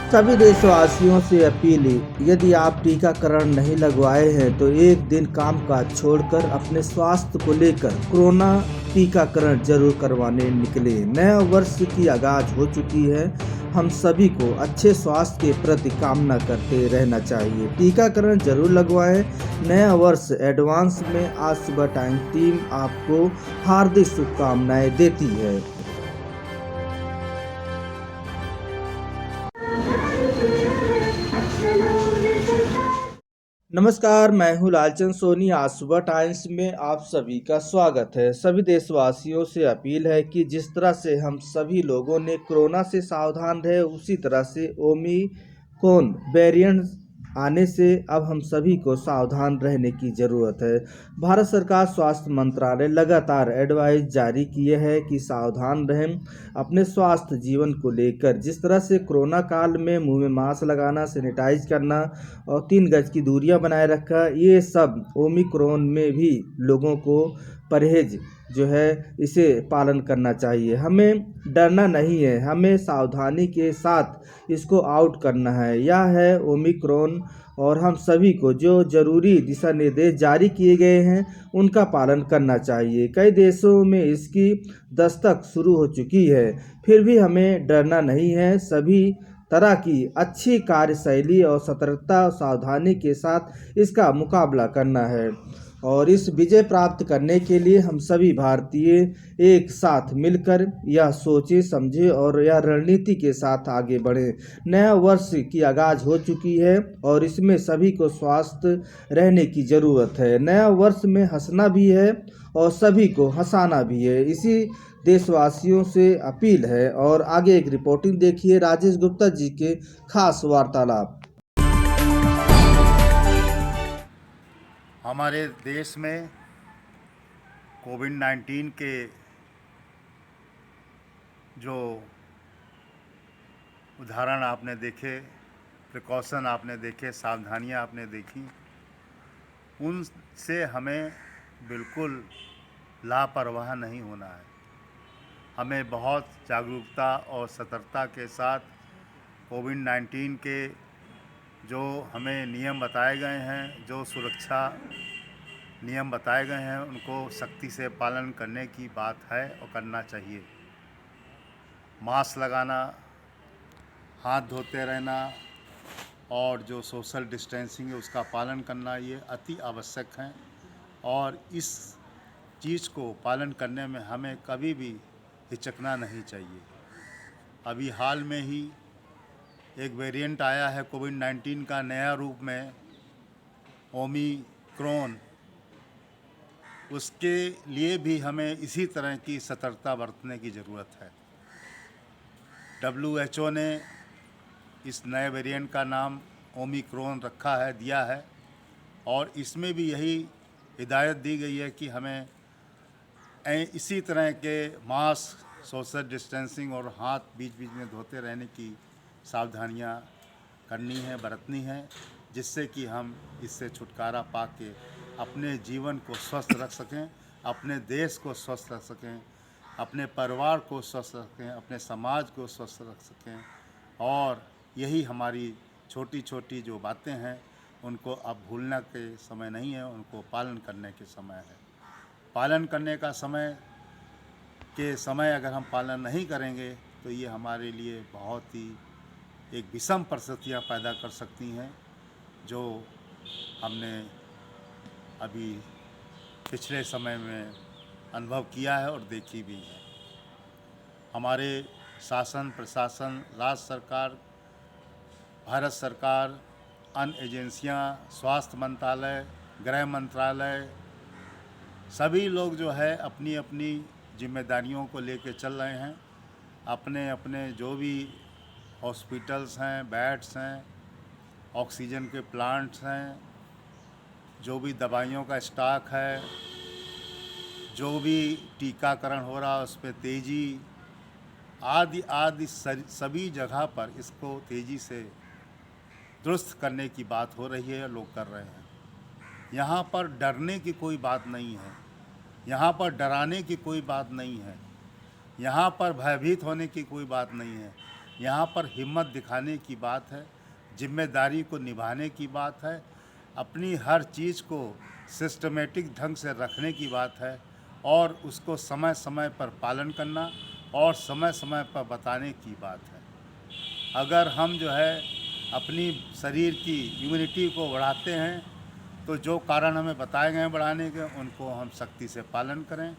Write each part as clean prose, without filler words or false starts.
सभी देशवासियों से अपील है, यदि आप टीकाकरण नहीं लगवाए हैं तो एक दिन कामकाज छोड़कर अपने स्वास्थ्य को लेकर कोरोना टीकाकरण जरूर करवाने निकले। नया वर्ष की आगाज हो चुकी है, हम सभी को अच्छे स्वास्थ्य के प्रति कामना करते रहना चाहिए। टीकाकरण जरूर लगवाएं। नया वर्ष एडवांस में आज सुबह टाइम टीम आपको हार्दिक शुभकामनाएं देती है। नमस्कार, मैं हूँ लालचंद सोनी। आज सुबह टाइम्स में आप सभी का स्वागत है। सभी देशवासियों से अपील है कि जिस तरह से हम सभी लोगों ने कोरोना से सावधान रहे, उसी तरह से ओमिक्रॉन वेरिएंट आने से अब हम सभी को सावधान रहने की ज़रूरत है। भारत सरकार स्वास्थ्य मंत्रालय लगातार एडवाइस जारी किए है कि सावधान रहें अपने स्वास्थ्य जीवन को लेकर। जिस तरह से कोरोना काल में मुंह में मास्क लगाना, सैनिटाइज करना और 3 गज की दूरियां बनाए रखा, ये सब ओमिक्रॉन में भी लोगों को परहेज जो है इसे पालन करना चाहिए। हमें डरना नहीं है, हमें सावधानी के साथ इसको आउट करना है। यह है ओमिक्रॉन और हम सभी को जो जरूरी दिशा निर्देश जारी किए गए हैं उनका पालन करना चाहिए। कई देशों में इसकी दस्तक शुरू हो चुकी है, फिर भी हमें डरना नहीं है। सभी तरह की अच्छी कार्यशैली और सतर्कता और सावधानी के साथ इसका मुकाबला करना है और इस विजय प्राप्त करने के लिए हम सभी भारतीय एक साथ मिलकर यह सोचे समझे और यह रणनीति के साथ आगे बढ़े। नया वर्ष की आगाज हो चुकी है और इसमें सभी को स्वस्थ रहने की ज़रूरत है। नया वर्ष में हंसना भी है और सभी को हंसाना भी है, इसी देशवासियों से अपील है। और आगे एक रिपोर्टिंग देखिए राजेश गुप्ता जी के खास वार्तालाप। हमारे देश में कोविड-19 के जो उदाहरण आपने देखे, प्रिकॉशन आपने देखे, सावधानियां आपने देखी, उनसे हमें बिल्कुल लापरवाह नहीं होना है। हमें बहुत जागरूकता और सतर्कता के साथ कोविड-19 के जो हमें नियम बताए गए हैं, जो सुरक्षा नियम बताए गए हैं, उनको सख्ती से पालन करने की बात है और करना चाहिए। मास्क लगाना, हाथ धोते रहना और जो सोशल डिस्टेंसिंग है उसका पालन करना, ये अति आवश्यक हैं और इस चीज़ को पालन करने में हमें कभी भी हिचकना नहीं चाहिए। अभी हाल में ही एक वेरिएंट आया है कोविड-19 का नया रूप में, ओमिक्रॉन। उसके लिए भी हमें इसी तरह की सतर्कता बरतने की ज़रूरत है। WHO ने इस नए वेरिएंट का नाम ओमिक्रॉन रखा है, दिया है और इसमें भी यही हिदायत दी गई है कि हमें इसी तरह के मास्क, सोशल डिस्टेंसिंग और हाथ बीच बीच में धोते रहने की सावधानियां करनी है, बरतनी है, जिससे कि हम इससे छुटकारा पा के अपने जीवन को स्वस्थ रख सकें, अपने देश को स्वस्थ रख सकें, अपने परिवार को स्वस्थ रख सकें, अपने समाज को स्वस्थ रख सकें। और यही हमारी छोटी छोटी जो बातें हैं उनको अब भूलने के समय नहीं है, उनको पालन करने के समय है। पालन करने का समय अगर हम पालन नहीं करेंगे तो ये हमारे लिए बहुत ही एक विषम परिस्थितियाँ पैदा कर सकती हैं, जो हमने अभी पिछले समय में अनुभव किया है और देखी भी है। हमारे शासन, प्रशासन, राज्य सरकार, भारत सरकार, अन्य एजेंसियां, स्वास्थ्य मंत्रालय, गृह मंत्रालय, सभी लोग जो है अपनी अपनी जिम्मेदारियों को लेकर चल रहे हैं। अपने अपने जो भी हॉस्पिटल्स हैं, बेड्स हैं, ऑक्सीजन के प्लांट्स हैं, जो भी दवाइयों का स्टॉक है, जो भी टीकाकरण हो रहा है उस पर तेज़ी, आदि आदि सभी जगह पर इसको तेज़ी से दुरुस्त करने की बात हो रही है, लोग कर रहे हैं। यहाँ पर डरने की कोई बात नहीं है, यहाँ पर डराने की कोई बात नहीं है, यहाँ पर भयभीत होने की कोई बात नहीं है। यहाँ पर हिम्मत दिखाने की बात है, जिम्मेदारी को निभाने की बात है, अपनी हर चीज़ को सिस्टमेटिक ढंग से रखने की बात है और उसको समय समय पर पालन करना और समय समय पर बताने की बात है। अगर हम जो है अपनी शरीर की इम्यूनिटी को बढ़ाते हैं तो जो कारण हमें बताए गए हैं बढ़ाने के, उनको हम सख्ती से पालन करें।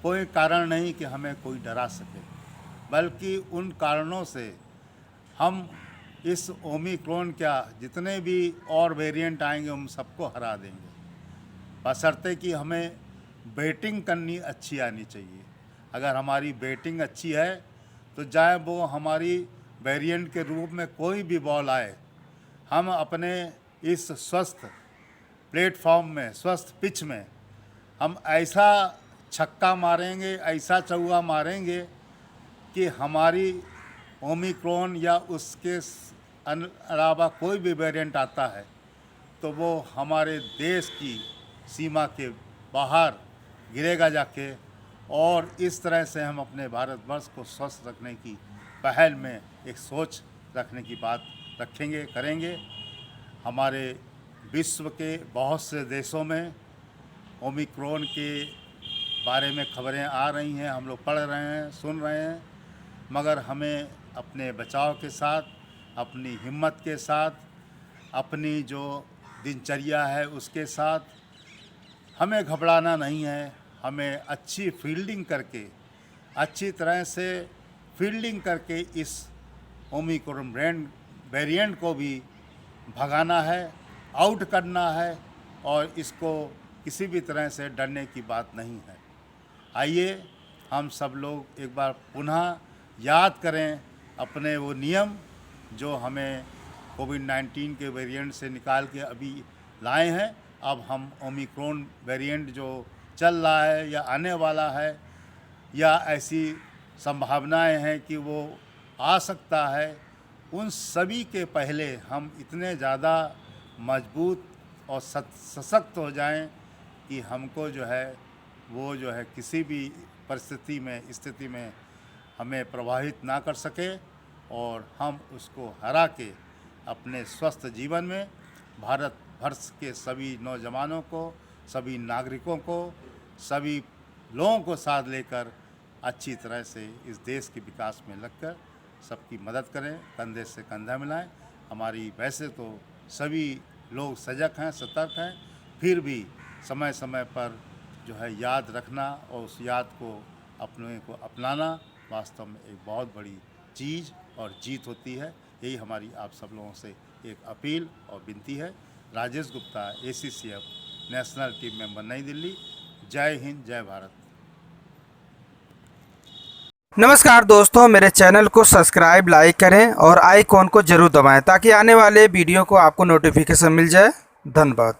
कोई कारण नहीं कि हमें कोई डरा सके, बल्कि उन कारणों से हम इस ओमिक्रॉन क्या जितने भी और वेरिएंट आएंगे उन सबको हरा देंगे, बशर्ते कि हमें बैटिंग करनी अच्छी आनी चाहिए। अगर हमारी बैटिंग अच्छी है तो चाहे वो हमारी वेरिएंट के रूप में कोई भी बॉल आए, हम अपने इस स्वस्थ प्लेटफॉर्म में, स्वस्थ पिच में हम ऐसा छक्का मारेंगे, ऐसा चौका मारेंगे कि हमारी ओमिक्रॉन या उसके अलावा कोई भी वेरिएंट आता है तो वो हमारे देश की सीमा के बाहर गिरेगा जाके। और इस तरह से हम अपने भारतवर्ष को स्वस्थ रखने की पहल में एक सोच रखने की बात रखेंगे, करेंगे। हमारे विश्व के बहुत से देशों में ओमिक्रॉन के बारे में खबरें आ रही हैं, हम लोग पढ़ रहे हैं, सुन रहे हैं, मगर हमें अपने बचाव के साथ, अपनी हिम्मत के साथ, अपनी जो दिनचर्या है उसके साथ हमें घबराना नहीं है। हमें अच्छी फील्डिंग करके, अच्छी तरह से फील्डिंग करके इस ओमिक्रॉन वेरिएंट को भी भगाना है, आउट करना है और इसको किसी भी तरह से डरने की बात नहीं है। आइए हम सब लोग एक बार पुनः याद करें अपने वो नियम जो हमें कोविड-19 के वेरिएंट से निकाल के अभी लाए हैं। अब हम ओमिक्रॉन वेरिएंट जो चल रहा है या आने वाला है या ऐसी संभावनाएं हैं कि वो आ सकता है, उन सभी के पहले हम इतने ज़्यादा मजबूत और सशक्त हो जाएं कि हमको जो है वो जो है किसी भी स्थिति में हमें प्रभावित ना कर सके और हम उसको हरा के अपने स्वस्थ जीवन में भारतवर्ष के सभी नौजवानों को, सभी नागरिकों को, सभी लोगों को साथ लेकर अच्छी तरह से इस देश के विकास में लगकर सबकी मदद करें, कंधे से कंधा मिलाएं। हमारी वैसे तो सभी लोग सजग हैं, सतर्क हैं, फिर भी समय समय पर जो है याद रखना और उस याद को अपने को अपनाना वास्तव में एक बहुत बड़ी चीज़ और जीत होती है। यही हमारी आप सब लोगों से एक अपील और विनती है। Rajesh Gupta, ACCF national team member, नई दिल्ली। जय हिंद, जय भारत। नमस्कार दोस्तों, मेरे चैनल को सब्सक्राइब, लाइक करें और आइकॉन को जरूर दबाएं ताकि आने वाले वीडियो को आपको नोटिफिकेशन मिल जाए। धन्यवाद।